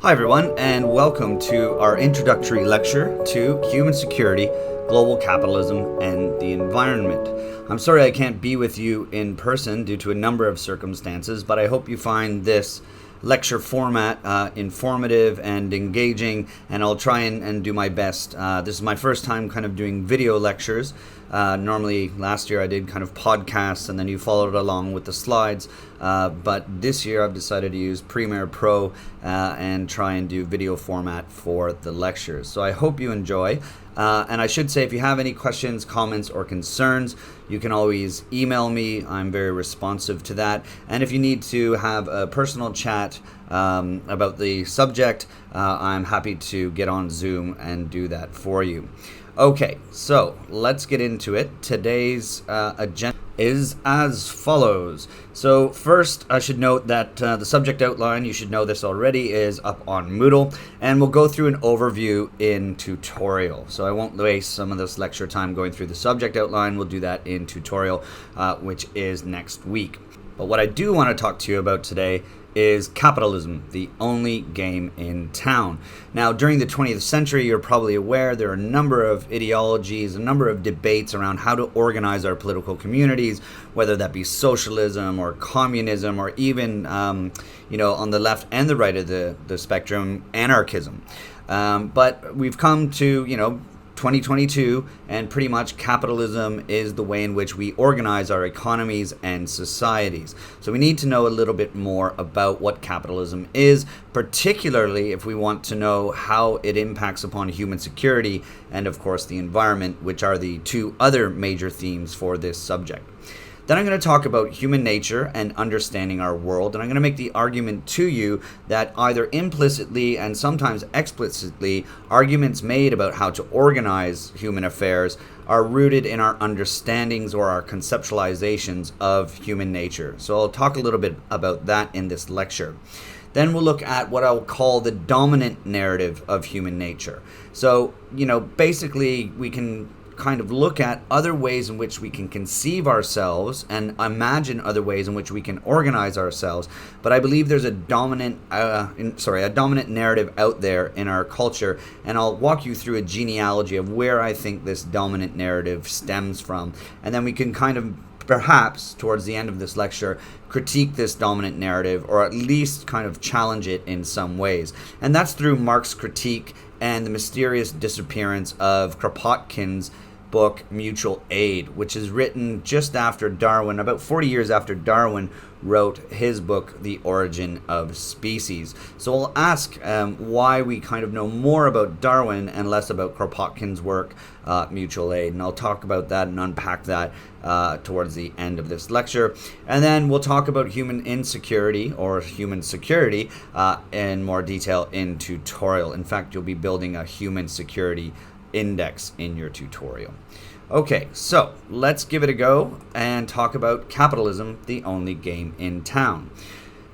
Hi everyone, and welcome to our introductory lecture to human security, global capitalism, and the environment. I'm sorry I can't be with you in person due to a number of circumstances, but I hope you find this lecture format informative and engaging, and I'll try and do my best. This is my first time kind of doing video lectures. Normally last year I did kind of podcasts and then you followed along with the slides, but this year I've decided to use Premiere Pro and try and do video format for the lectures. So I hope you enjoy. And I should say, if you have any questions, comments, or concerns, you can always email me. I'm very responsive to that. And if you need to have a personal chat about the subject, I'm happy to get on Zoom and do that for you. Okay, so let's get into it. Today's agenda is as follows. So first, I should note that the subject outline, you should know this already, is up on Moodle, and we'll go through an overview in tutorial. So I won't waste some of this lecture time going through the subject outline. We'll do that in tutorial, which is next week. But what I do want to talk to you about today is capitalism, the only game in town. Now, during the 20th century, you're probably aware there are a number of ideologies, a number of debates around how to organize our political communities, whether that be socialism or communism or even, on the left and the right of the spectrum, anarchism. But we've come to, 2022, and pretty much capitalism is the way in which we organize our economies and societies. So we need to know a little bit more about what capitalism is, particularly if we want to know how it impacts upon human security and, of course, the environment, which are the two other major themes for this subject. Then I'm going to talk about human nature and understanding our world, and I'm going to make the argument to you that either implicitly and sometimes explicitly, arguments made about how to organize human affairs are rooted in our understandings or our conceptualizations of human nature. So I'll talk a little bit about that in this lecture. Then we'll look at what I'll call the dominant narrative of human nature. So, basically we can kind of look at other ways in which we can conceive ourselves and imagine other ways in which we can organize ourselves. But I believe there's a dominant narrative out there in our culture, and I'll walk you through a genealogy of where I think this dominant narrative stems from. And then we can kind of, perhaps towards the end of this lecture, critique this dominant narrative, or at least kind of challenge it in some ways. And that's through Marx's critique and the mysterious disappearance of Kropotkin's book Mutual Aid, which is written just after Darwin, about 40 years after Darwin wrote his book The Origin of Species. So we'll ask why we kind of know more about Darwin and less about Kropotkin's work Mutual Aid, and I'll talk about that and unpack that towards the end of this lecture. And then we'll talk about human insecurity or human security in more detail in tutorial. In fact, you'll be building a human security index in your tutorial. Okay, so let's give it a go and talk about capitalism, the only game in town.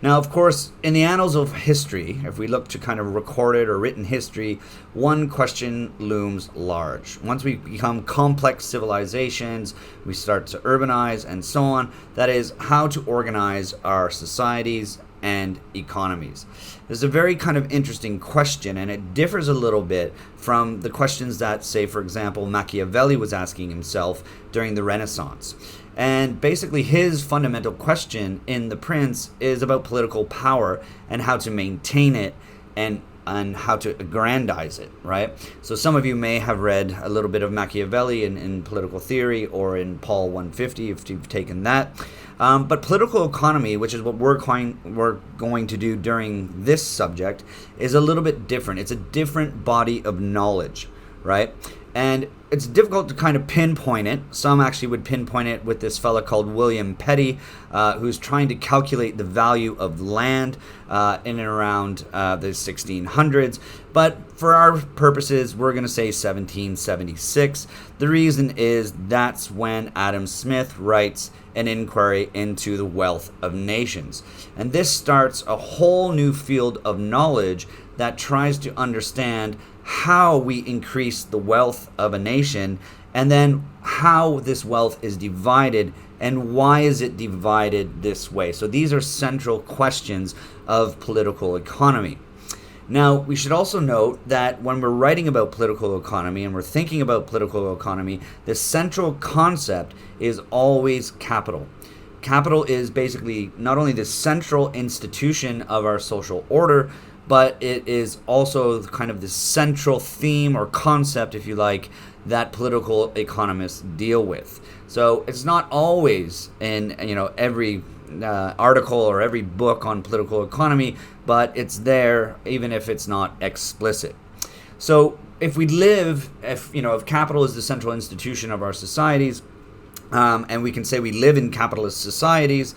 Now, of course, in the annals of history, if we look to kind of recorded or written history, one question looms large. Once we become complex civilizations, we start to urbanize and so on. That is, how to organize our societies and economies. This is a very kind of interesting question, and it differs a little bit from the questions that, say, for example, Machiavelli was asking himself during the Renaissance. And basically his fundamental question in The Prince is about political power and how to maintain it and how to aggrandize it, right? So some of you may have read a little bit of Machiavelli in political theory or in Paul 150 if you've taken that. But political economy, which is what we're going to do during this subject, is a little bit different. It's a different body of knowledge, right? And it's difficult to kind of pinpoint it. Some actually would pinpoint it with this fella called William Petty, who's trying to calculate the value of land in and around the 1600s. But for our purposes, we're going to say 1776. The reason is that's when Adam Smith writes an inquiry into the wealth of nations. And this starts a whole new field of knowledge that tries to understand how we increase the wealth of a nation, and then how this wealth is divided and why is it divided this way. So these are central questions of political economy. Now, we should also note that when we're writing about political economy and we're thinking about political economy, the central concept is always capital. Capital is basically not only the central institution of our social order, but it is also kind of the central theme or concept, if you like, that political economists deal with. So it's not always in every article or every book on political economy, but it's there even if it's not explicit. So if capital is the central institution of our societies, and we can say we live in capitalist societies,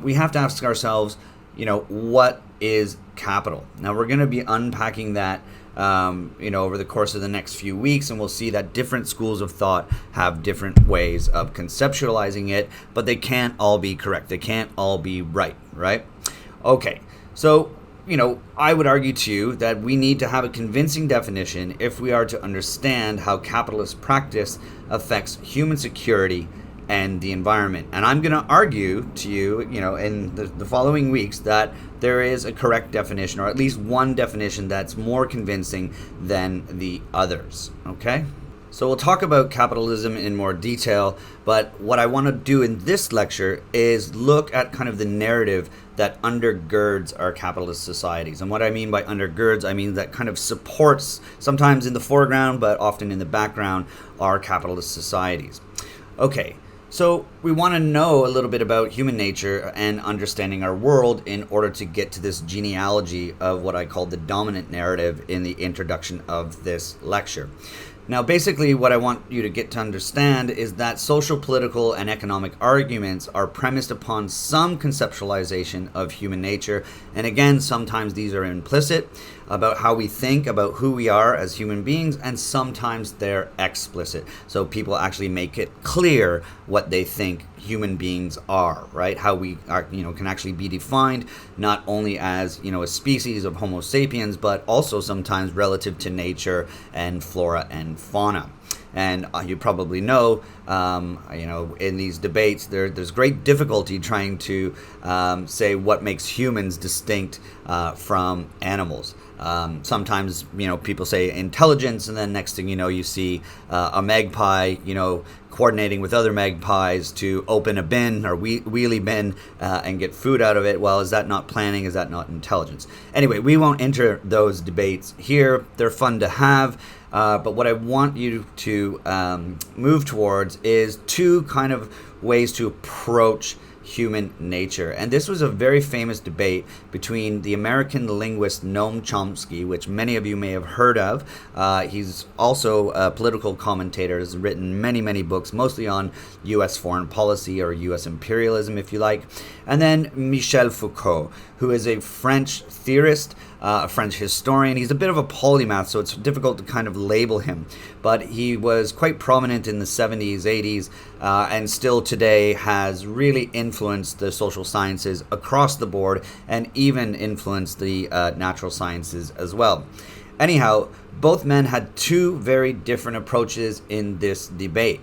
we have to ask ourselves, what is capital? Now we're going to be unpacking that over the course of the next few weeks, and we'll see that different schools of thought have different ways of conceptualizing it, but they can't all be correct. They can't all be right? Okay, so I would argue to you that we need to have a convincing definition if we are to understand how capitalist practice affects human security and the environment. And I'm going to argue to you, in the following weeks, that there is a correct definition, or at least one definition that's more convincing than the others. Okay? So we'll talk about capitalism in more detail, but what I want to do in this lecture is look at kind of the narrative that undergirds our capitalist societies. And what I mean by undergirds, I mean that kind of supports, sometimes in the foreground, but often in the background, our capitalist societies. Okay, so we want to know a little bit about human nature and understanding our world in order to get to this genealogy of what I call the dominant narrative in the introduction of this lecture. Now, basically, what I want you to get to understand is that social, political, and economic arguments are premised upon some conceptualization of human nature. And again, sometimes these are implicit about how we think about who we are as human beings, and sometimes they're explicit. So people actually make it clear what they think human beings are, right? How we are, can actually be defined not only as, a species of Homo sapiens, but also sometimes relative to nature and flora and fauna. And you probably know, in these debates, there's great difficulty trying to say what makes humans distinct from animals. Sometimes, people say intelligence, and then next thing you know, you see a magpie, coordinating with other magpies to open a bin or wheelie bin and get food out of it. Well, is that not planning? Is that not intelligence? Anyway, we won't enter those debates here. They're fun to have. But what I want you to move towards is two kind of ways to approach human nature. And this was a very famous debate between the American linguist Noam Chomsky, which many of you may have heard of. He's also a political commentator, has written many, many books, mostly on U.S. foreign policy or U.S. imperialism, if you like. And then Michel Foucault, who is a French theorist, a French historian. He's a bit of a polymath, so it's difficult to kind of label him. But he was quite prominent in the 70s, 80s, and still today has really influenced the social sciences across the board, and even influenced the natural sciences as well. Anyhow, both men had two very different approaches in this debate.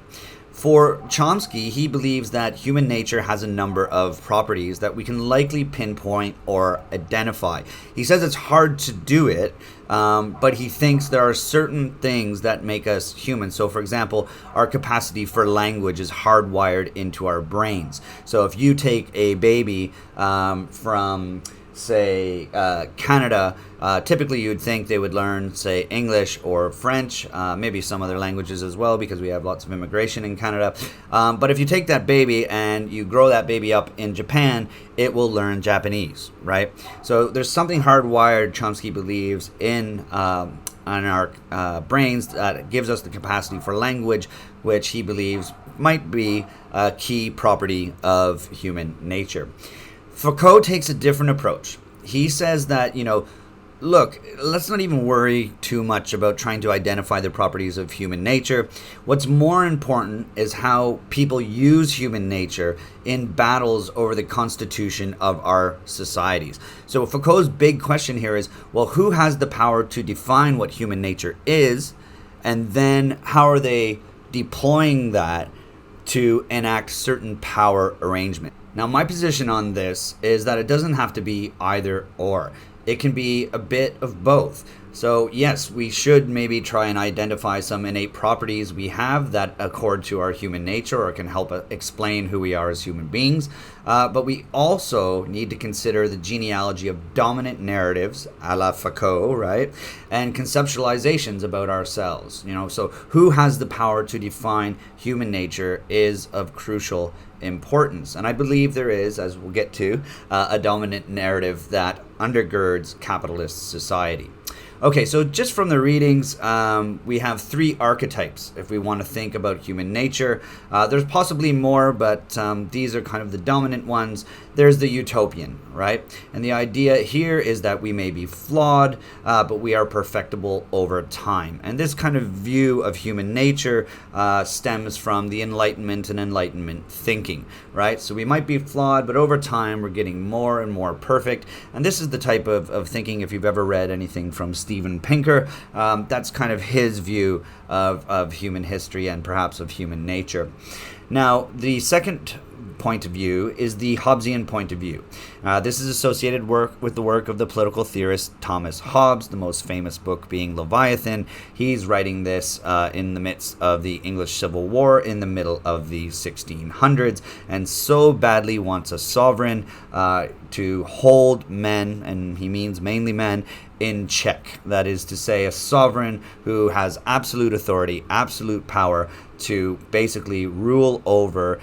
For Chomsky, he believes that human nature has a number of properties that we can likely pinpoint or identify. He says it's hard to do it, but he thinks there are certain things that make us human. So, for example, our capacity for language is hardwired into our brains. So if you take a baby from, say, Canada, typically you'd think they would learn, say, English or French, maybe some other languages as well, because we have lots of immigration in Canada. But if you take that baby and you grow that baby up in Japan, it will learn Japanese, right? So there's something hardwired, Chomsky believes, in our brains that gives us the capacity for language, which he believes might be a key property of human nature. Foucault takes a different approach. He says that, look, let's not even worry too much about trying to identify the properties of human nature. What's more important is how people use human nature in battles over the constitution of our societies. So Foucault's big question here is, well, who has the power to define what human nature is? And then how are they deploying that to enact certain power arrangement? Now, my position on this is that it doesn't have to be either or. It can be a bit of both. So yes, we should maybe try and identify some innate properties we have that accord to our human nature or can help explain who we are as human beings. But we also need to consider the genealogy of dominant narratives, a la Foucault, right? And conceptualizations about ourselves. So who has the power to define human nature is of crucial importance. And I believe there is, as we'll get to, a dominant narrative that undergirds capitalist society. Okay, so just from the readings, we have 3 archetypes if we want to think about human nature. There's possibly more, but these are kind of the dominant ones. There's the utopian, right? And the idea here is that we may be flawed, but we are perfectible over time. And this kind of view of human nature stems from the Enlightenment and Enlightenment thinking, right? So we might be flawed, but over time we're getting more and more perfect. And this is the type of thinking, if you've ever read anything from Steven Pinker, that's kind of his view of human history and perhaps of human nature. Now, the second point of view is the Hobbesian point of view. This is associated with the work of the political theorist Thomas Hobbes, the most famous book being Leviathan. He's writing this in the midst of the English Civil War in the middle of the 1600s, and so badly wants a sovereign to hold men, and he means mainly men, in check. That is to say, a sovereign who has absolute authority, absolute power to basically rule over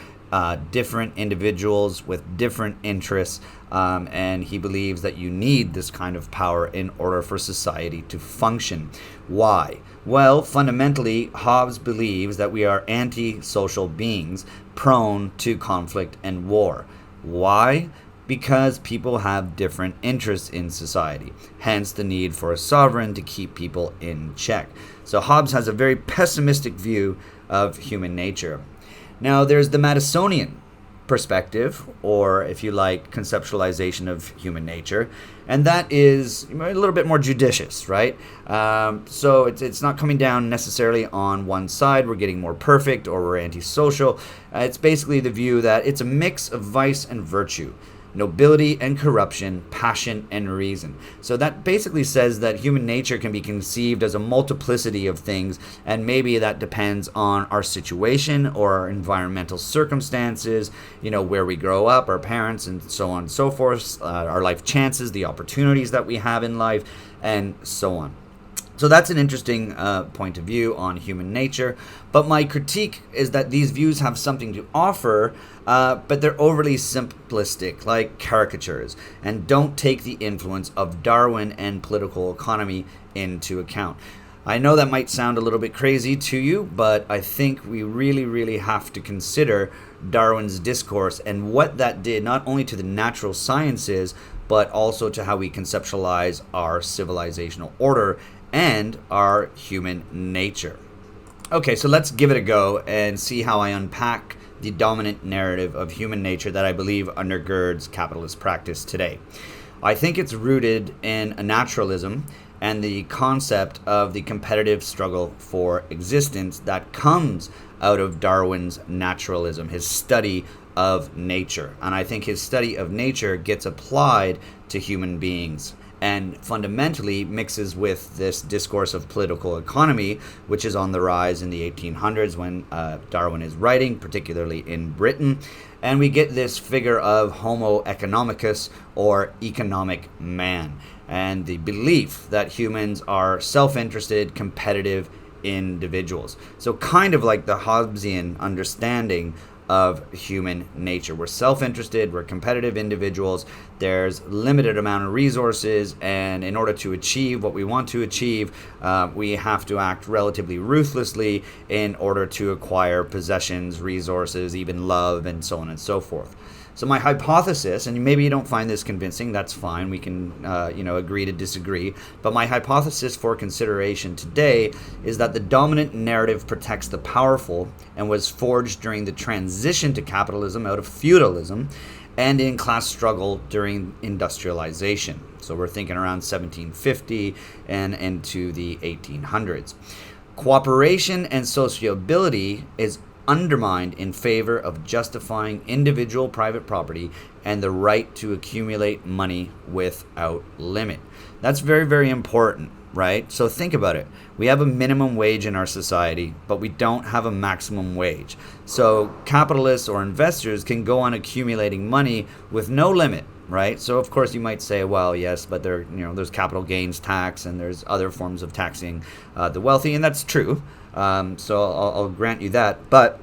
different individuals with different interests, and he believes that you need this kind of power in order for society to function. Why? Well, fundamentally, Hobbes believes that we are anti-social beings prone to conflict and war. Why? Because people have different interests in society, hence the need for a sovereign to keep people in check. So Hobbes has a very pessimistic view of human nature. Now, there's the Madisonian perspective, or if you like, conceptualization of human nature, and that is a little bit more judicious, right? So it's not coming down necessarily on one side, we're getting more perfect or we're antisocial. It's basically the view that it's a mix of vice and virtue, nobility and corruption, passion and reason. So that basically says that human nature can be conceived as a multiplicity of things, and maybe that depends on our situation or our environmental circumstances, where we grow up, our parents, and so on and so forth, our life chances, the opportunities that we have in life, and so on. So that's an interesting point of view on human nature. But my critique is that these views have something to offer, but they're overly simplistic, like caricatures, and don't take the influence of Darwin and political economy into account. I know that might sound a little bit crazy to you, but I think we really, really have to consider Darwin's discourse and what that did not only to the natural sciences, but also to how we conceptualize our civilizational order and our human nature. Okay, so let's give it a go and see how I unpack the dominant narrative of human nature that I believe undergirds capitalist practice today. I think it's rooted in a naturalism and the concept of the competitive struggle for existence that comes out of Darwin's naturalism, his study of nature. And I think his study of nature gets applied to human beings and fundamentally mixes with this discourse of political economy, which is on the rise in the 1800s when Darwin is writing, particularly in Britain. And we get this figure of Homo economicus, or economic man, and the belief that humans are self-interested, competitive individuals. So kind of like the Hobbesian understanding of human nature. We're self-interested, we're competitive individuals, there's limited amount of resources, and in order to achieve what we want to achieve, we have to act relatively ruthlessly in order to acquire possessions, resources, even love, and so on and so forth. So my hypothesis, and maybe you don't find this convincing, that's fine, we can agree to disagree, but my hypothesis for consideration today is that the dominant narrative protects the powerful and was forged during the transition to capitalism out of feudalism and in class struggle during industrialization. So we're thinking around 1750 and into the 1800s. Cooperation and sociability is undermined in favor of justifying individual private property and the right to accumulate money without limit. That's very, very important, right? So think about it. We have a minimum wage in our society, but we don't have a maximum wage. So capitalists or investors can go on accumulating money with no limit, right? So of course you might say, well, yes, but there's capital gains tax and there's other forms of taxing the wealthy, and that's true. So I'll grant you that. But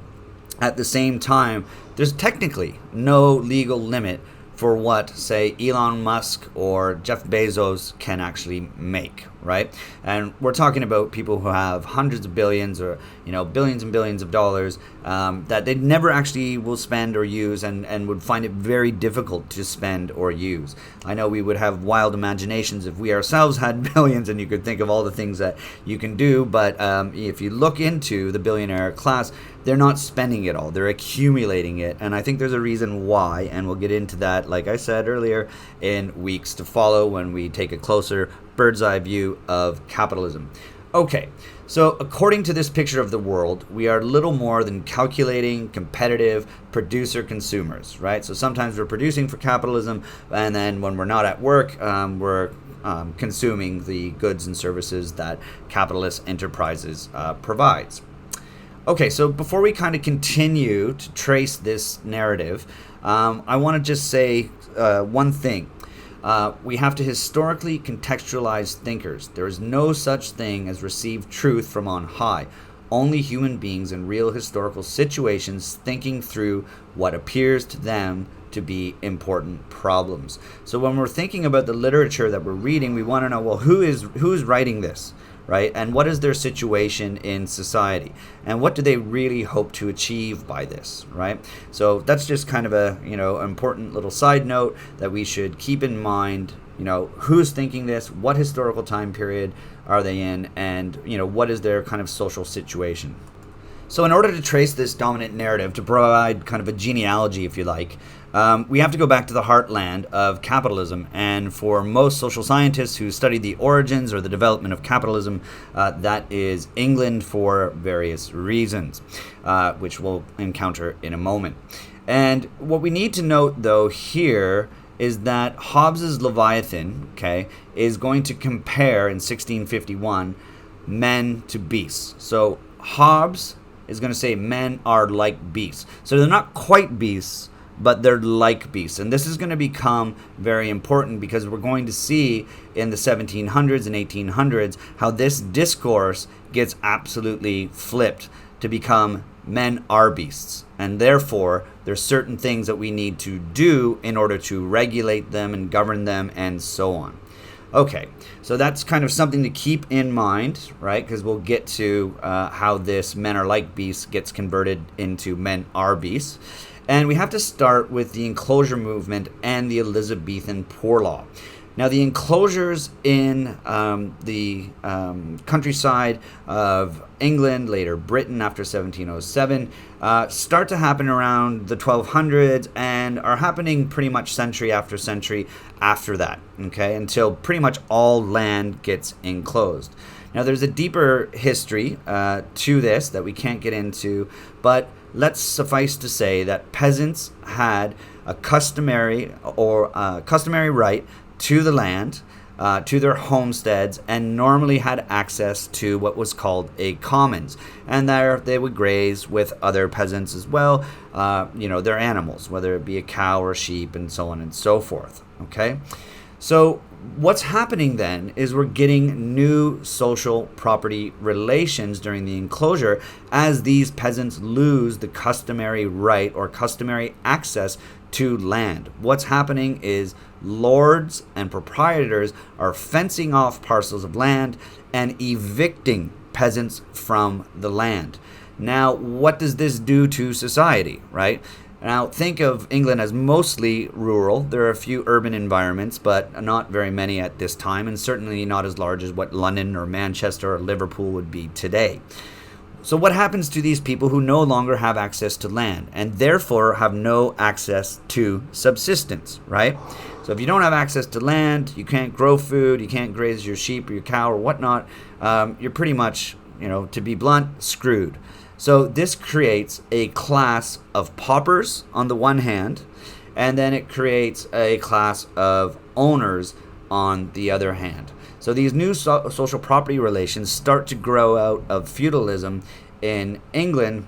at the same time, there's technically no legal limit for what, say, Elon Musk or Jeff Bezos can actually make, right? And we're talking about people who have hundreds of billions or, billions and billions of dollars that they never actually will spend or use and would find it very difficult to spend or use. I know we would have wild imaginations if we ourselves had billions and you could think of all the things that you can do, but if you look into the billionaire class, they're not spending it all. They're accumulating it. And I think there's a reason why, and we'll get into that, like I said earlier, in weeks to follow when we take a closer bird's eye view of capitalism. Okay, so according to this picture of the world, we are little more than calculating, competitive producer-consumers, right? So sometimes we're producing for capitalism, and then when we're not at work, we're consuming the goods and services that capitalist enterprises provides. Okay, so before we kind of continue to trace this narrative, I want to just say one thing. We have to historically contextualize thinkers. There is no such thing as received truth from on high. Only human beings in real historical situations thinking through what appears to them to be important problems. So when we're thinking about the literature that we're reading, we want to know, well, who's writing this? Right? And what is their situation in society? And what do they really hope to achieve by this, right? So that's just kind of a, important little side note that we should keep in mind, who's thinking this, what historical time period are they in, and, what is their kind of social situation. So in order to trace this dominant narrative, to provide kind of a genealogy, if you like, we have to go back to the heartland of capitalism. And for most social scientists who study the origins or the development of capitalism, that is England for various reasons, which we'll encounter in a moment. And what we need to note, though, here is that Hobbes's Leviathan, is going to compare in 1651 men to beasts. So Hobbes is going to say men are like beasts. So they're not quite beasts, but they're like beasts. And this is going to become very important because we're going to see in the 1700s and 1800s how this discourse gets absolutely flipped to become men are beasts. And therefore, there's certain things that we need to do in order to regulate them and govern them and so on. Okay, so that's kind of something to keep in mind, right? Because we'll get to how this men are like beasts gets converted into men are beasts. And we have to start with the Enclosure Movement and the Elizabethan Poor Law. Now, the enclosures in the countryside of England, later Britain after 1707, start to happen around the 1200s and are happening pretty much century after century after that, until pretty much all land gets enclosed. Now, there's a deeper history to this that we can't get into, but let's suffice to say that peasants had a customary right to the land, to their homesteads, and normally had access to what was called a commons. And there they would graze with other peasants as well, their animals, whether it be a cow or sheep and so on and so forth. Okay? So what's happening then is we're getting new social property relations during the enclosure as these peasants lose the customary right or customary access to land. What's happening is lords and proprietors are fencing off parcels of land and evicting peasants from the land. Now, what does this do to society, right? Now, think of England as mostly rural. There are a few urban environments, but not very many at this time, and certainly not as large as what London or Manchester or Liverpool would be today. So what happens to these people who no longer have access to land and therefore have no access to subsistence, right? So if you don't have access to land, you can't grow food, you can't graze your sheep or your cow or whatnot, you're pretty much, to be blunt, screwed. So this creates a class of paupers on the one hand, and then it creates a class of owners on the other hand. So these new social property relations start to grow out of feudalism in England,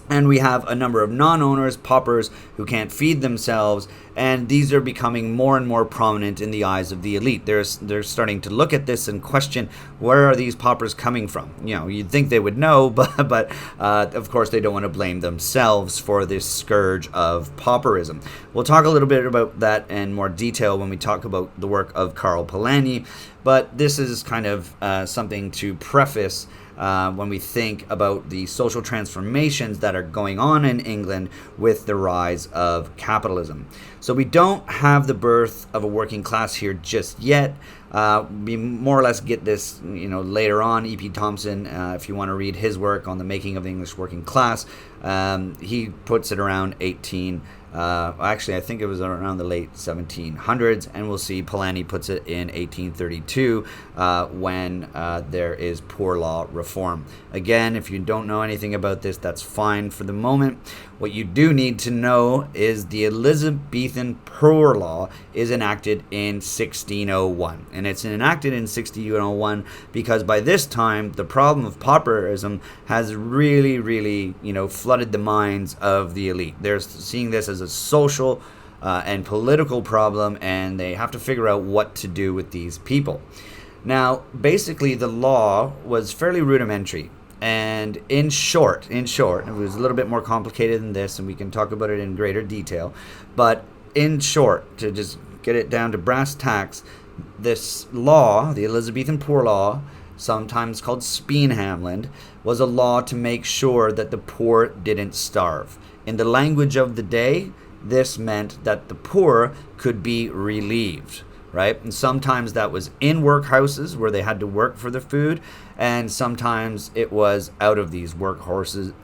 and we have a number of non-owners, paupers, who can't feed themselves, and these are becoming more and more prominent in the eyes of the elite. They're starting to look at this and question, where are these paupers coming from? You'd think they would know, but of course they don't want to blame themselves for this scourge of pauperism. We'll talk a little bit about that in more detail when we talk about the work of Karl Polanyi, but this is kind of something to preface when we think about the social transformations that are going on in England with the rise of capitalism. So we don't have the birth of a working class here just yet. We more or less get this, later on. E.P. Thompson, if you want to read his work on the making of the English working class, he puts it around actually I think it was around the late 1700s, and we'll see Polanyi puts it in 1832 when there is poor law reform. Again, if you don't know anything about this, that's fine for the moment. What you do need to know is the Elizabethan Poor Law is enacted in 1601, and it's enacted in 1601 because by this time the problem of pauperism has really flooded the minds of the elite. They're seeing this as a social and political problem, and they have to figure out what to do with these people. Now, basically, the law was fairly rudimentary, and in short, it was a little bit more complicated than this, and we can talk about it in greater detail, but in short, to just get it down to brass tacks, this law, the Elizabethan Poor Law, sometimes called Speenhamland, was a law to make sure that the poor didn't starve. In the language of the day, this meant that the poor could be relieved, right? And sometimes that was in workhouses where they had to work for the food, and sometimes it was out of these workhouses,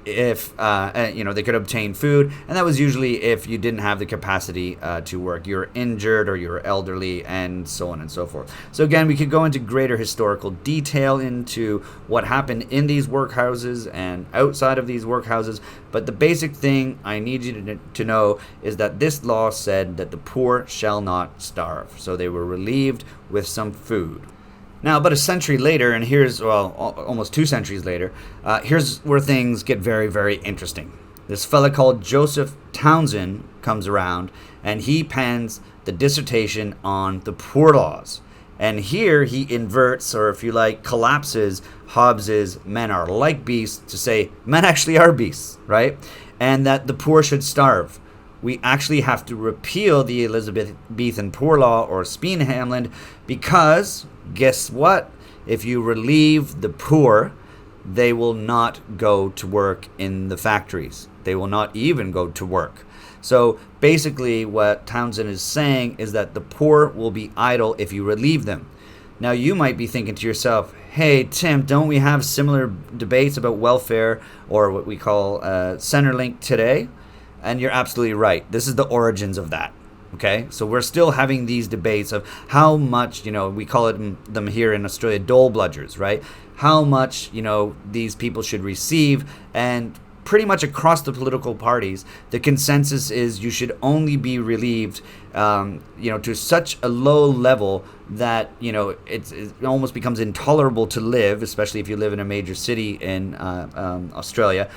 if they could obtain food, and that was usually if you didn't have the capacity to work. You're injured or you're elderly, and so on and so forth. So again, we could go into greater historical detail into what happened in these workhouses and outside of these workhouses, but the basic thing I need you to know is that this law said that the poor shall not starve. So they were relieved with some food. Now, about a century later, and almost 2 centuries later, here's where things get very, very interesting. This fella called Joseph Townsend comes around, and he pens the dissertation on the poor laws. And here he inverts, or if you like, collapses Hobbes's men are like beasts to say men actually are beasts, right? And that the poor should starve. We actually have to repeal the Elizabethan Poor Law, or Speenhamland, because guess what? If you relieve the poor, they will not go to work in the factories. They will not even go to work. So basically what Townsend is saying is that the poor will be idle if you relieve them. Now you might be thinking to yourself, hey Tim, don't we have similar debates about welfare, or what we call Centrelink today? And you're absolutely right. This is the origins of that. Okay, so we're still having these debates of how much, we call them here in Australia dole bludgers, right? How much, these people should receive, and pretty much across the political parties, the consensus is you should only be relieved, to such a low level that, it almost becomes intolerable to live, especially if you live in a major city in Australia.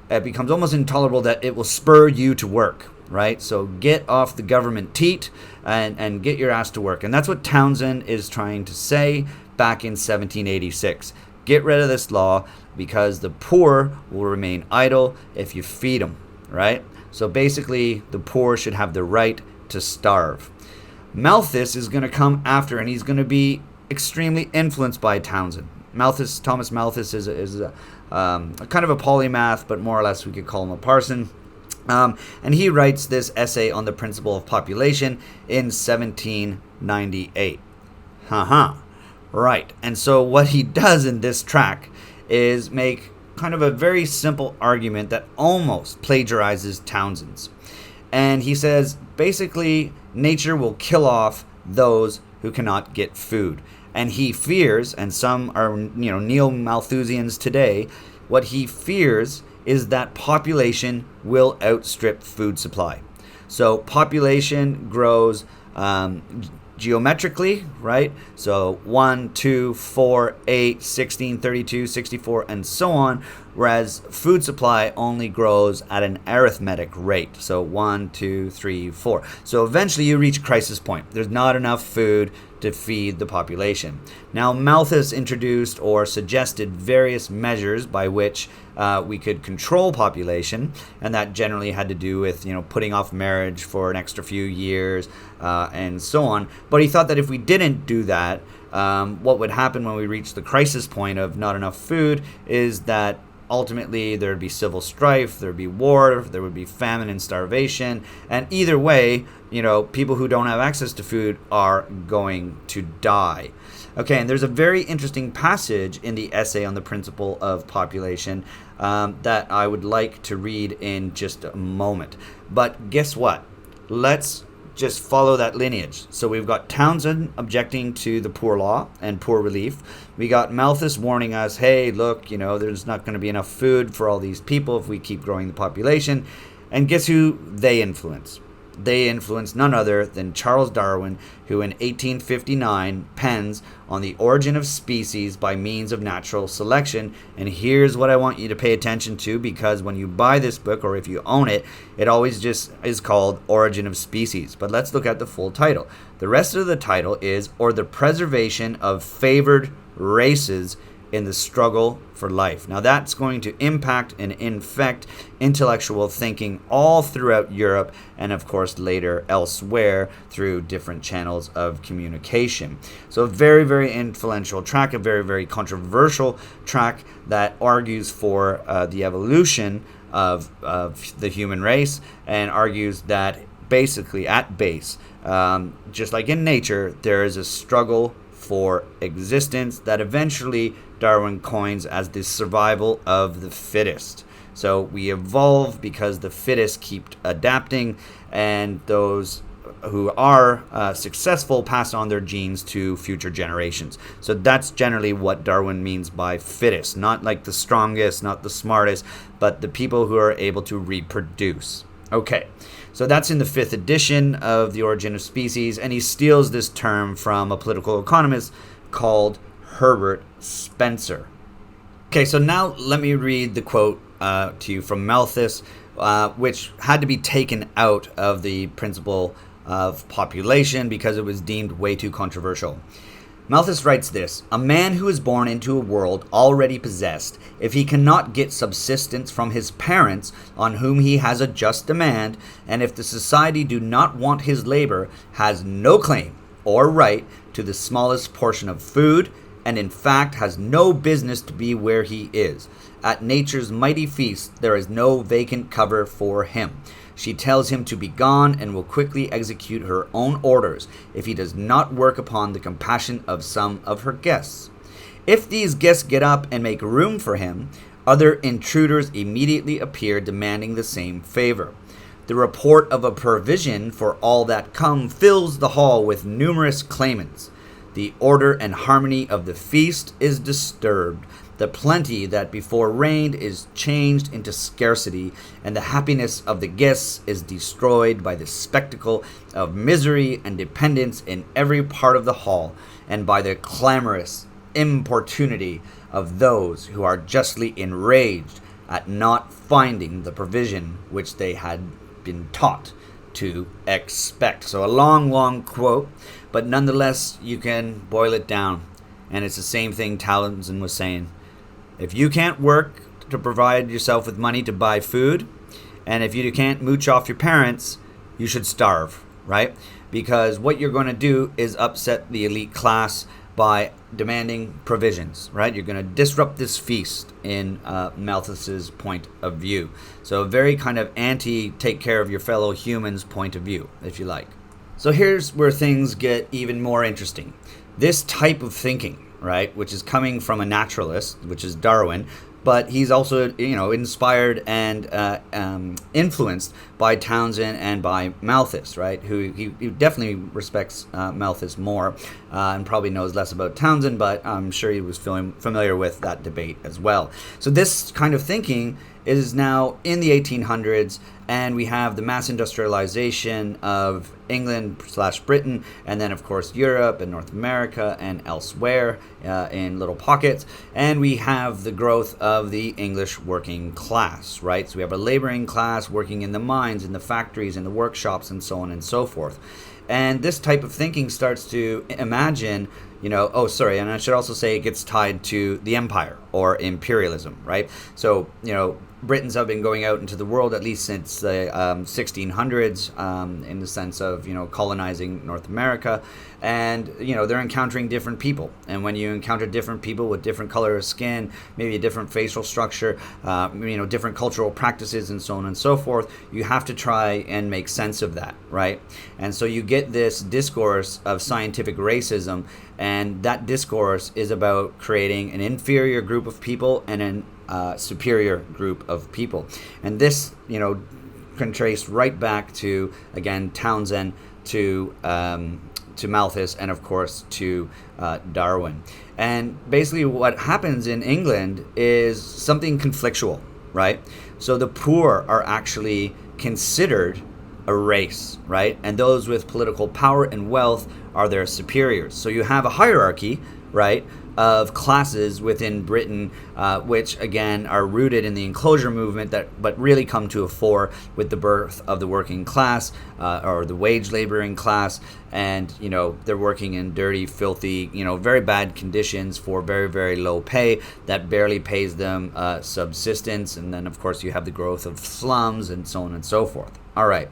It becomes almost intolerable that it will spur you to work, right? So get off the government teat and get your ass to work. And that's what Townsend is trying to say back in 1786. Get rid of this law because the poor will remain idle if you feed them, right? So basically, the poor should have the right to starve. Malthus is going to come after, and he's going to be extremely influenced by Townsend. Thomas Malthus is a kind of a polymath, but more or less we could call him a parson. And he writes this essay on the principle of population in 1798. Right. And so what he does in this track is make kind of a very simple argument that almost plagiarizes Townsend's. And he says, basically, nature will kill off those who cannot get food. And he fears, and some are neo-Malthusians today, what he fears is that population will outstrip food supply. So population grows geometrically, right? So 1, 2, 4, 8, 16, 32, 64, and so on, whereas food supply only grows at an arithmetic rate. So 1, 2, 3, 4. So eventually you reach a crisis point. There's not enough food to feed the population. Now, Malthus introduced or suggested various measures by which we could control population, and that generally had to do with putting off marriage for an extra few years and so on. But he thought that if we didn't do that, what would happen when we reached the crisis point of not enough food is that ultimately there would be civil strife, there would be war, there would be famine and starvation, and either way, people who don't have access to food are going to die. Okay, and there's a very interesting passage in the essay on the principle of population that I would like to read in just a moment. But guess what? Let's just follow that lineage. So we've got Townsend objecting to the poor law and poor relief. We got Malthus warning us, hey, look, there's not going to be enough food for all these people if we keep growing the population. And guess who they influence? They influence none other than Charles Darwin, who in 1859 pens on the origin of species by means of natural selection. And here's what I want you to pay attention to, because when you buy this book or if you own it, it always just is called Origin of Species. But let's look at the full title. The rest of the title is Or the Preservation of Favored Races in the Struggle for Life. Now that's going to impact and infect intellectual thinking all throughout Europe and of course later elsewhere through different channels of communication. So a very, very influential track, a very, very controversial track that argues for the evolution of the human race and argues that basically at base, just like in nature, there is a struggle for existence that eventually Darwin coins as the survival of the fittest. So we evolve because the fittest keep adapting, and those who are successful pass on their genes to future generations. So that's generally what Darwin means by fittest, not like the strongest, not the smartest, but the people who are able to reproduce. Okay, so that's in the 5th edition of The Origin of Species, and he steals this term from a political economist called Herbert Spencer. Okay, so now let me read the quote to you from Malthus, which had to be taken out of the principle of population because it was deemed way too controversial. Malthus writes this: "A man who is born into a world already possessed, if he cannot get subsistence from his parents, on whom he has a just demand, and if the society do not want his labor, has no claim or right to the smallest portion of food, and in fact has no business to be where he is. At nature's mighty feast there is no vacant cover for him. She tells him to be gone and will quickly execute her own orders if he does not work upon the compassion of some of her guests. If these guests get up and make room for him, other intruders immediately appear demanding the same favor. The report of a provision for all that come fills the hall with numerous claimants. The order and harmony of the feast is disturbed. The plenty that before reigned is changed into scarcity, and the happiness of the guests is destroyed by the spectacle of misery and dependence in every part of the hall, and by the clamorous importunity of those who are justly enraged at not finding the provision which they had been taught to expect." So a long, long quote, but nonetheless, you can boil it down. And it's the same thing Townsend was saying. If you can't work to provide yourself with money to buy food, and if you can't mooch off your parents, you should starve, right? Because what you're going to do is upset the elite class by demanding provisions, right? You're going to disrupt this feast in Malthus's point of view. So a very kind of anti-take care of your fellow humans point of view, if you like. So here's where things get even more interesting. This type of thinking, right, which is coming from a naturalist, which is Darwin, but he's also, inspired and influenced by Townsend and by Malthus, right? Who he definitely respects Malthus more and probably knows less about Townsend, but I'm sure he was familiar with that debate as well. So this kind of thinking is now in the 1800s, and we have the mass industrialization of England/Britain, and then of course Europe and North America and elsewhere in little pockets, and we have the growth of the English working class, right? So we have a laboring class working in the mines, in the factories, in the workshops, and so on and so forth. And this type of thinking starts to imagine, and I should also say it gets tied to the empire or imperialism, right? So, Britons have been going out into the world at least since the 1600s in the sense of, colonizing North America. And, they're encountering different people. And when you encounter different people with different color of skin, maybe a different facial structure, different cultural practices and so on and so forth, you have to try and make sense of that, right? And so you get this discourse of scientific racism, and that discourse is about creating an inferior group of people and an superior group of people. And this, can trace right back to, again, Townsend, to Malthus, and of course to Darwin. And basically what happens in England is something conflictual, right? So the poor are actually considered a race, right? And those with political power and wealth are their superiors. So you have a hierarchy, right, of classes within Britain, which again are rooted in the Enclosure Movement, but really come to a fore with the birth of the working class or the wage laboring class. And they're working in dirty, filthy, very bad conditions for very, very low pay that barely pays them subsistence. And then of course you have the growth of slums and so on and so forth. All right,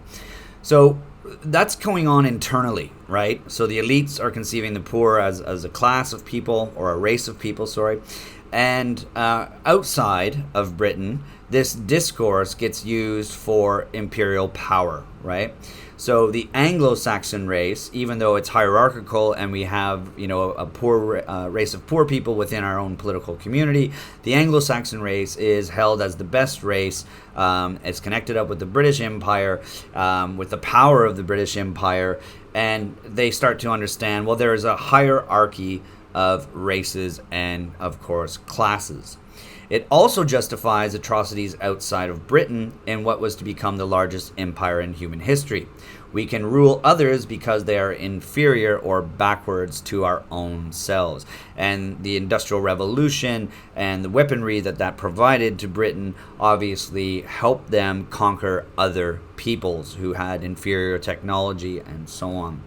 so that's going on internally, right? So the elites are conceiving the poor as a class of people, or a race of people, sorry. And outside of Britain, this discourse gets used for imperial power, right? So the Anglo-Saxon race, even though it's hierarchical and we have, a poor race of poor people within our own political community, the Anglo-Saxon race is held as the best race. It's connected up with the British Empire, with the power of the British Empire, and they start to understand, well, there is a hierarchy of races and, of course, classes. It also justifies atrocities outside of Britain in what was to become the largest empire in human history. We can rule others because they are inferior or backwards to our own selves. And the Industrial Revolution and the weaponry that provided to Britain obviously helped them conquer other peoples who had inferior technology and so on.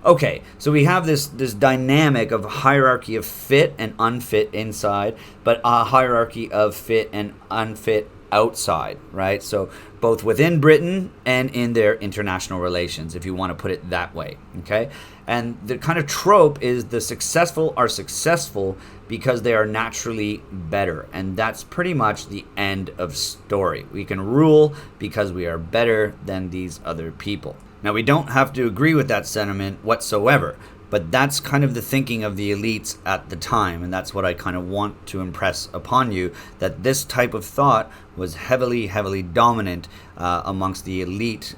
Okay, so we have this dynamic of hierarchy of fit and unfit inside, but a hierarchy of fit and unfit outside, right? So both within Britain and in their international relations, if you want to put it that way, okay? And the kind of trope is the successful are successful because they are naturally better, and that's pretty much the end of story. We can rule because we are better than these other people. Now, we don't have to agree with that sentiment whatsoever, but that's kind of the thinking of the elites at the time, and that's what I kind of want to impress upon you, that this type of thought was heavily, heavily dominant amongst the elite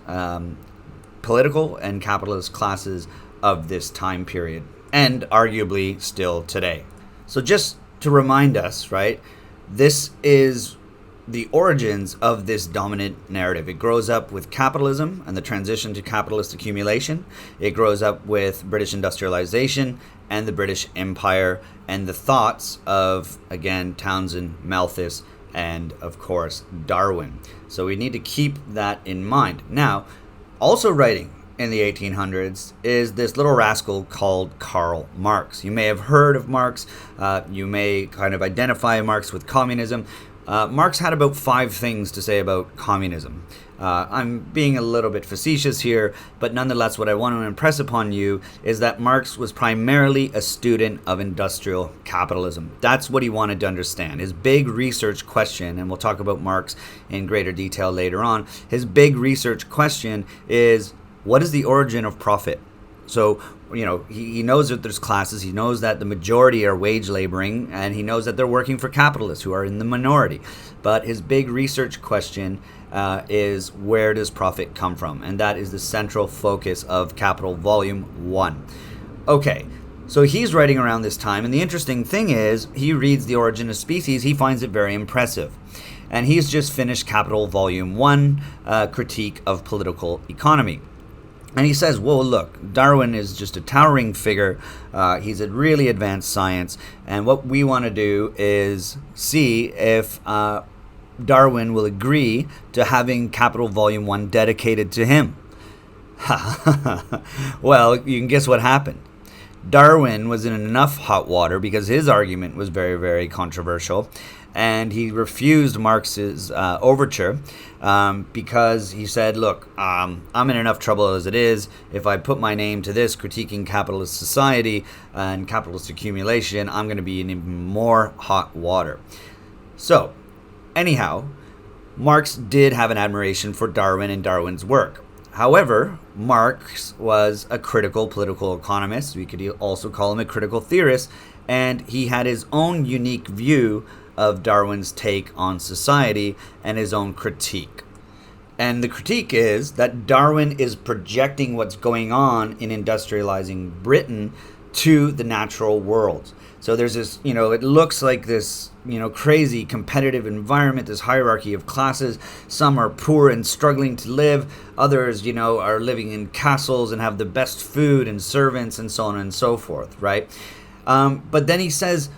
political and capitalist classes of this time period, and arguably still today. So just to remind us, right, this is the origins of this dominant narrative. It grows up with capitalism and the transition to capitalist accumulation. It grows up with British industrialization and the British Empire and the thoughts of, again, Townsend, Malthus, and of course Darwin. So we need to keep that in mind. Now, also writing in the 1800s is this little rascal called Karl Marx. You may have heard of Marx. You may kind of identify Marx with communism. Marx had about 5 things to say about communism. I'm being a little bit facetious here, but nonetheless what I want to impress upon you is that Marx was primarily a student of industrial capitalism. That's what he wanted to understand. His big research question, and we'll talk about Marx in greater detail later on, his big research question is, what is the origin of profit? So he knows that there's classes. He knows that the majority are wage laboring, and he knows that they're working for capitalists who are in the minority. But his big research question is, where does profit come from? And that is the central focus of Capital Volume 1. Okay, so he's writing around this time, and the interesting thing is, he reads The Origin of Species. He finds it very impressive. And he's just finished Capital Volume 1, Critique of Political Economy. And he says, well, look, Darwin is just a towering figure. He's a really advanced science. And what we want to do is see if Darwin will agree to having Capital Volume 1 dedicated to him. Well, you can guess what happened. Darwin was in enough hot water because his argument was very, very controversial. And he refused Marx's overture because he said, look, I'm in enough trouble as it is. If I put my name to this, critiquing capitalist society and capitalist accumulation, I'm going to be in even more hot water. So, anyhow, Marx did have an admiration for Darwin and Darwin's work. However, Marx was a critical political economist. We could also call him a critical theorist. And he had his own unique view of Darwin's take on society and his own critique. And the critique is that Darwin is projecting what's going on in industrializing Britain to the natural world. So there's this, it looks like this, crazy competitive environment, this hierarchy of classes. Some are poor and struggling to live. Others, are living in castles and have the best food and servants and so on and so forth, right? But then he says,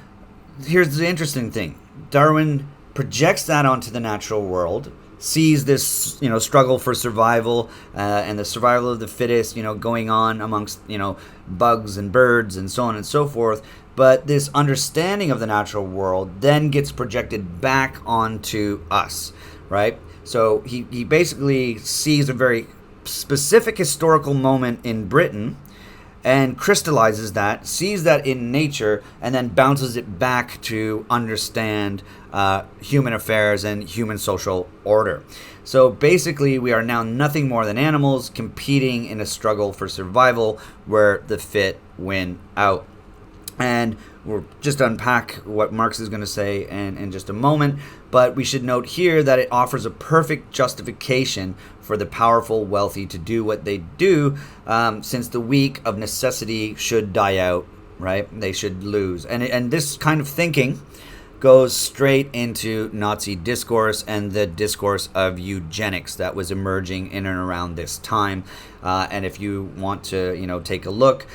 here's the interesting thing. Darwin projects that onto the natural world, sees this, struggle for survival and the survival of the fittest, going on amongst, bugs and birds and so on and so forth. But this understanding of the natural world then gets projected back onto us, right? So he basically sees a very specific historical moment in Britain and crystallizes that, sees that in nature, and then bounces it back to understand human affairs and human social order. So basically, we are now nothing more than animals competing in a struggle for survival where the fit win out. And we'll just unpack what Marx is going to say in just a moment, but we should note here that it offers a perfect justification for the powerful, wealthy to do what they do, since the weak of necessity should die out, right? They should lose. And this kind of thinking goes straight into Nazi discourse and the discourse of eugenics that was emerging in and around this time. And if you want to, take a look,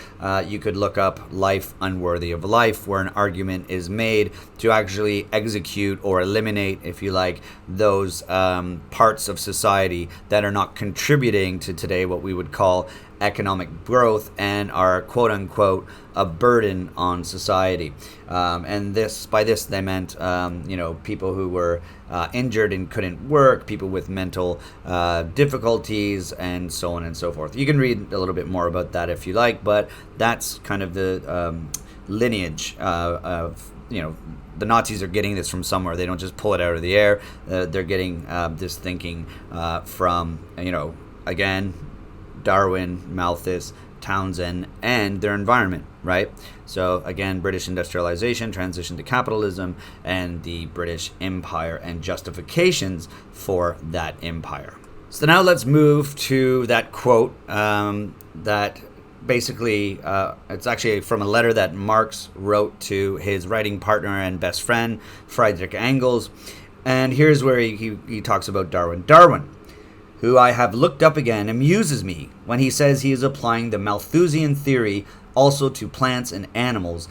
you could look up Life Unworthy of Life, where an argument is made to actually execute or eliminate, if you like, those parts of society that are not contributing to today what we would call economic growth and are quote unquote a burden on society. And by this they meant people who were injured and couldn't work, people with mental difficulties, and so on and so forth. You can read a little bit more about that if you like, but that's kind of the lineage of the Nazis are getting this from somewhere. They don't just pull it out of the air. They're getting this thinking from again, Darwin, Malthus, Townsend, and their environment, right? So again, British industrialization, transition to capitalism, and the British Empire and justifications for that empire. So now let's move to that quote that basically, it's actually from a letter that Marx wrote to his writing partner and best friend, Friedrich Engels. And here's where he talks about Darwin. Darwin, who I have looked up again, amuses me when he says he is applying the Malthusian theory also to plants and animals,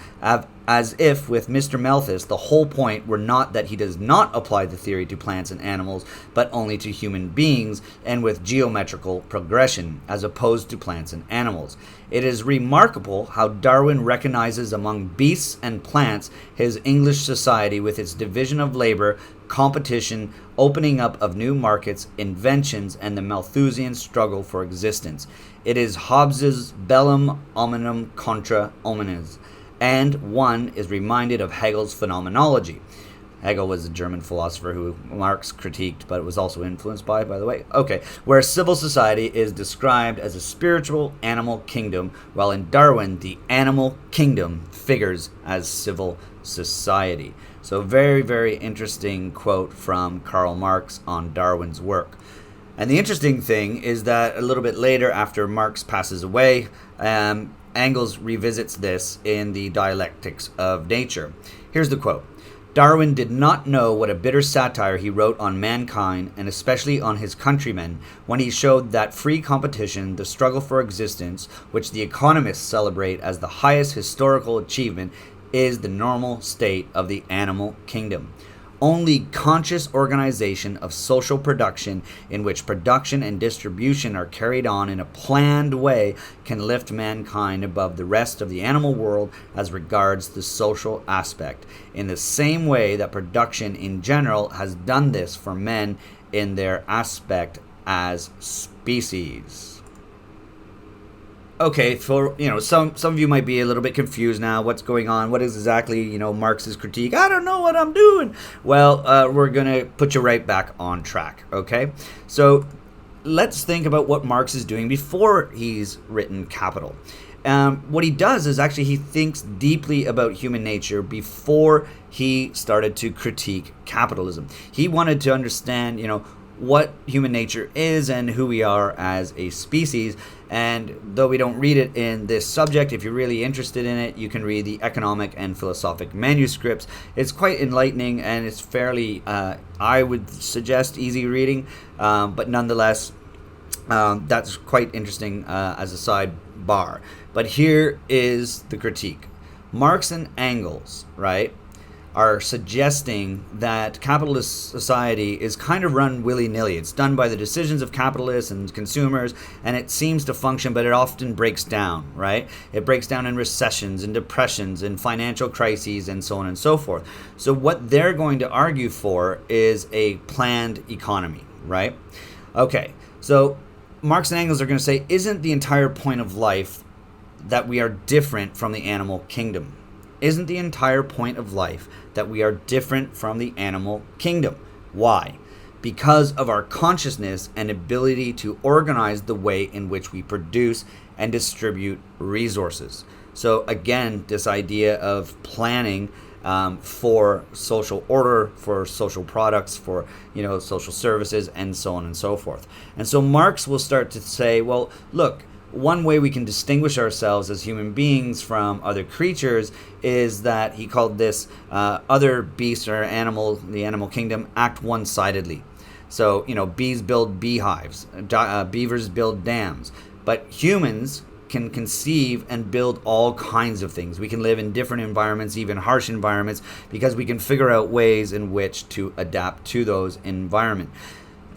as if with Mr. Malthus the whole point were not that he does not apply the theory to plants and animals, but only to human beings, and with geometrical progression, as opposed to plants and animals. It is remarkable how Darwin recognizes among beasts and plants his English society with its division of labor, competition, opening up of new markets, inventions, and the Malthusian struggle for existence. It is Hobbes's bellum omnium contra omnes, and one is reminded of Hegel's phenomenology. Hegel was a German philosopher who Marx critiqued, but was also influenced by the way. Okay, where civil society is described as a spiritual animal kingdom, while in Darwin, the animal kingdom figures as civil society. So very, very interesting quote from Karl Marx on Darwin's work. And the interesting thing is that a little bit later, after Marx passes away, Engels revisits this in the Dialectics of Nature. Here's the quote. Darwin did not know what a bitter satire he wrote on mankind, and especially on his countrymen, when he showed that free competition, the struggle for existence, which the economists celebrate as the highest historical achievement, is the normal state of the animal kingdom. Only conscious organization of social production, in which production and distribution are carried on in a planned way, can lift mankind above the rest of the animal world as regards the social aspect, in the same way that production in general has done this for men in their aspect as species. Okay, for some of you might be a little bit confused now. What's going on? What is exactly Marx's critique? I don't know what I'm doing. Well, we're gonna put you right back on track. Okay, so let's think about what Marx is doing before he's written Capital. What he does is actually he thinks deeply about human nature before he started to critique capitalism. He wanted to understand, what human nature is and who we are as a species. And though we don't read it in this subject, if you're really interested in it, you can read the economic and philosophic manuscripts. It's quite enlightening, and it's fairly, I would suggest, easy reading, but nonetheless, that's quite interesting as a sidebar. But here is the critique. Marx and Engels, right, are suggesting that capitalist society is kind of run willy-nilly. It's done by the decisions of capitalists and consumers, and it seems to function, but it often breaks down, right? It breaks down in recessions and depressions and financial crises and so on and so forth. So what they're going to argue for is a planned economy, right? Okay, so Marx and Engels are going to say, isn't the entire point of life that we are different from the animal kingdom? Isn't the entire point of life that we are different from the animal kingdom? Why? Because of our consciousness and ability to organize the way in which we produce and distribute resources. So again, this idea of planning for social order, for social products, for social services, and so on and so forth. And so Marx will start to say, well, look, one way we can distinguish ourselves as human beings from other creatures is that he called this other beasts or the animal kingdom, act one-sidedly. So, bees build beehives, beavers build dams, but humans can conceive and build all kinds of things. We can live in different environments, even harsh environments, because we can figure out ways in which to adapt to those environments.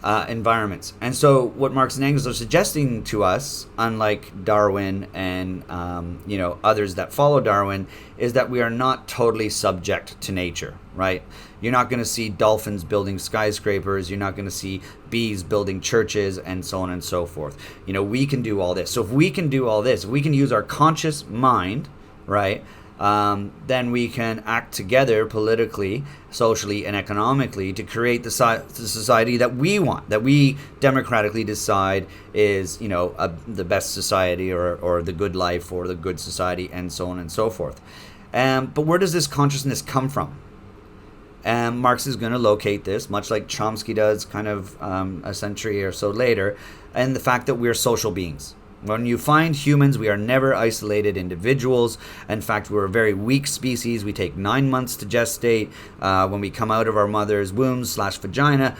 And so what Marx and Engels are suggesting to us, unlike Darwin and others that follow Darwin, is that we are not totally subject to nature, right? You're not going to see dolphins building skyscrapers. You're not going to see bees building churches, and so on and so forth. We can do all this. So if we can do all this, if we can use our conscious mind, right, then we can act together politically, socially, and economically to create the society that we want, that we democratically decide is, the best society or the good life or the good society, and so on and so forth. But where does this consciousness come from? Marx is going to locate this, much like Chomsky does kind of a century or so later, in the fact that we're social beings. When you find humans, we are never isolated individuals. In fact, we're a very weak species. We take 9 months to gestate. When we come out of our mother's womb/vagina,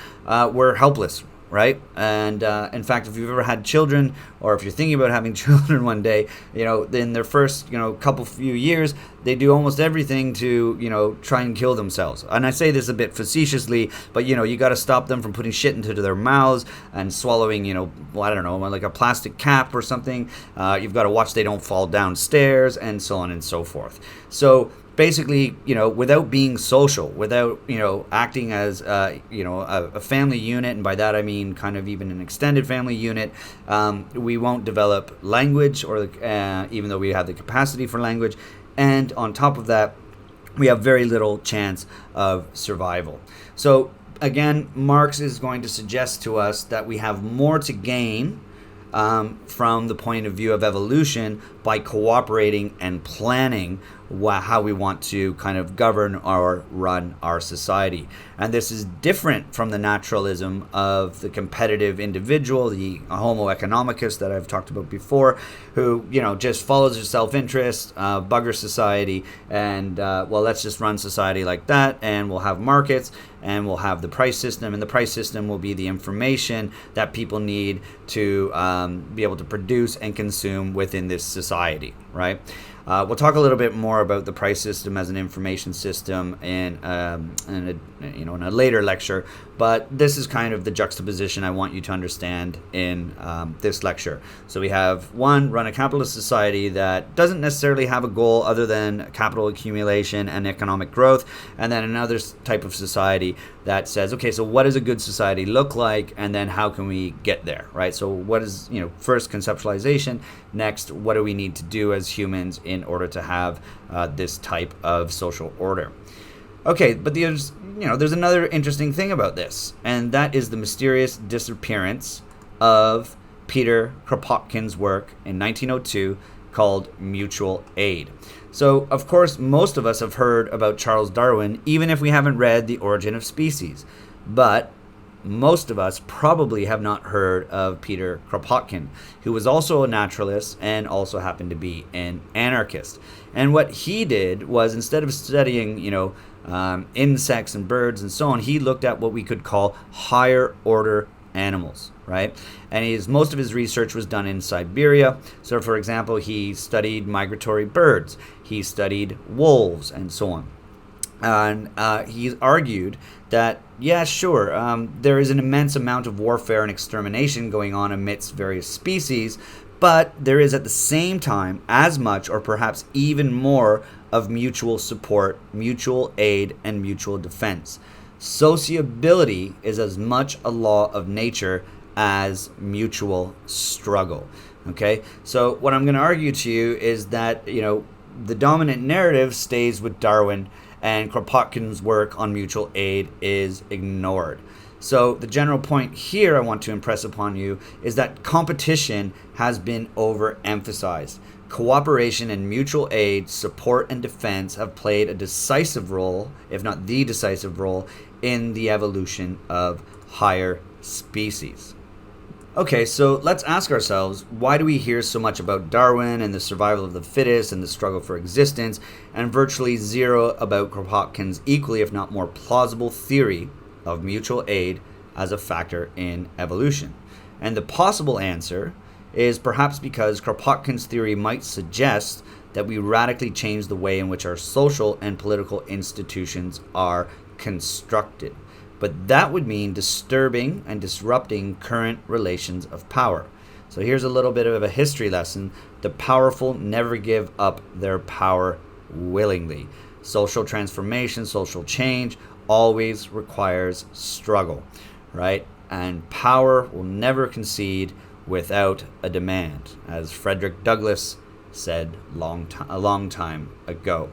we're helpless, right? And in fact, if you've ever had children, or if you're thinking about having children one day, in their first, few years, they do almost everything to, try and kill themselves. And I say this a bit facetiously, but, you got to stop them from putting shit into their mouths and swallowing, I don't know, like a plastic cap or something. You've got to watch they don't fall downstairs, and so on and so forth. So basically, without being social, without, acting as, a family unit, and by that I mean kind of even an extended family unit, we won't develop language, or even though we have the capacity for language. And on top of that, we have very little chance of survival. So again, Marx is going to suggest to us that we have more to gain from the point of view of evolution by cooperating and planning how we want to kind of govern or run our society. And this is different from the naturalism of the competitive individual, the Homo economicus that I've talked about before, who, just follows their self-interest, bugger society, and, let's just run society like that, and we'll have markets, and we'll have the price system, and the price system will be the information that people need to be able to produce and consume within this society, right? We'll talk a little bit more about the price system as an information system in a later lecture, but this is kind of the juxtaposition I want you to understand in this lecture. So we have one, run a capitalist society that doesn't necessarily have a goal other than capital accumulation and economic growth, and then another type of society that says, okay, so what does a good society look like, and then how can we get there, right? So what is, first conceptualization, next, what do we need to do as humans in order to have this type of social order? Okay, but there's another interesting thing about this, and that is the mysterious disappearance of Peter Kropotkin's work in 1902 called Mutual Aid. So, of course, most of us have heard about Charles Darwin, even if we haven't read The Origin of Species. But most of us probably have not heard of Peter Kropotkin, who was also a naturalist and also happened to be an anarchist. And what he did was, instead of studying, insects and birds and so on, he looked at what we could call higher order animals, right? And most of his research was done in Siberia. So, for example, he studied migratory birds, he studied wolves, and so on. And he argued that, yeah, sure, there is an immense amount of warfare and extermination going on amidst various species, but there is at the same time as much, or perhaps even more, of mutual support, mutual aid, and mutual defense. Sociability is as much a law of nature as mutual struggle. Okay, so what I'm going to argue to you is that, the dominant narrative stays with Darwin, and Kropotkin's work on mutual aid is ignored. So the general point here I want to impress upon you is that competition has been overemphasized. Cooperation and mutual aid, support and defense have played a decisive role, if not the decisive role, in the evolution of higher species. Okay, so let's ask ourselves, why do we hear so much about Darwin and the survival of the fittest and the struggle for existence, and virtually zero about Kropotkin's equally, if not more plausible, theory of mutual aid as a factor in evolution? And the possible answer is perhaps because Kropotkin's theory might suggest that we radically change the way in which our social and political institutions are constructed. But that would mean disturbing and disrupting current relations of power. So here's a little bit of a history lesson. The powerful never give up their power willingly. Social transformation, social change always requires struggle, right? And power will never concede without a demand, as Frederick Douglass said a long time ago.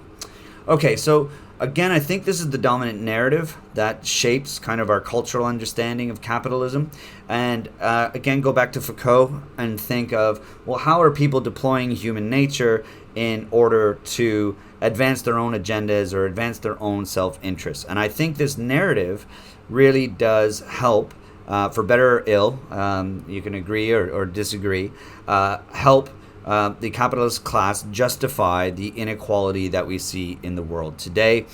Okay, so again, I think this is the dominant narrative that shapes kind of our cultural understanding of capitalism. And again, go back to Foucault and think of, well, how are people deploying human nature in order to advance their own agendas or advance their own self-interest? And I think this narrative really does help, for better or ill, you can agree or disagree, help the capitalist class justify the inequality that we see in the world today.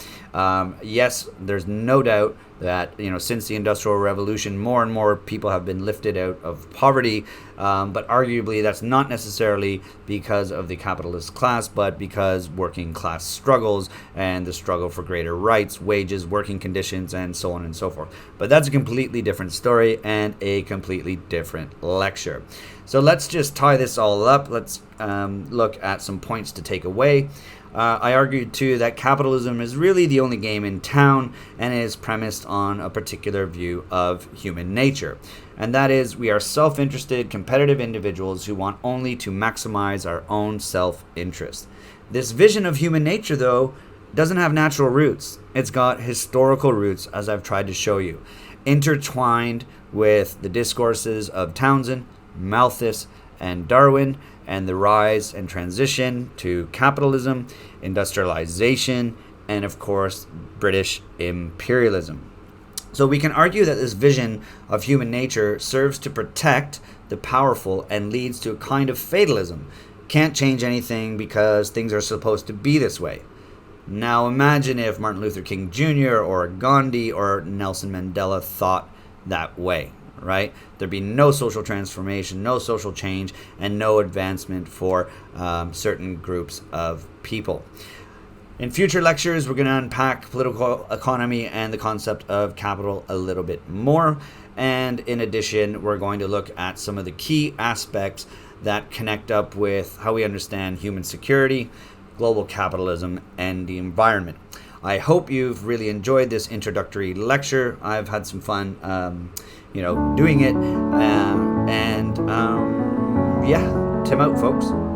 Yes, there's no doubt that since the Industrial Revolution, more and more people have been lifted out of poverty, but arguably that's not necessarily because of the capitalist class, but because working class struggles and the struggle for greater rights, wages, working conditions, and so on and so forth. But that's a completely different story and a completely different lecture. So let's just tie this all up. Let's look at some points to take away. I argued too that capitalism is really the only game in town and is premised on a particular view of human nature. And that is, we are self-interested, competitive individuals who want only to maximize our own self-interest. This vision of human nature, though, doesn't have natural roots. It's got historical roots, as I've tried to show you, intertwined with the discourses of Townsend, Malthus, and Darwin, and the rise and transition to capitalism, industrialization, and of course, British imperialism. So we can argue that this vision of human nature serves to protect the powerful and leads to a kind of fatalism. Can't change anything because things are supposed to be this way. Now imagine if Martin Luther King Jr. or Gandhi or Nelson Mandela thought that way, right? There'd be no social transformation, no social change, and no advancement for certain groups of people. In future lectures, we're going to unpack political economy and the concept of capital a little bit more. And in addition, we're going to look at some of the key aspects that connect up with how we understand human security, global capitalism, and the environment. I hope you've really enjoyed this introductory lecture. I've had some fun, doing it. Tim out, folks.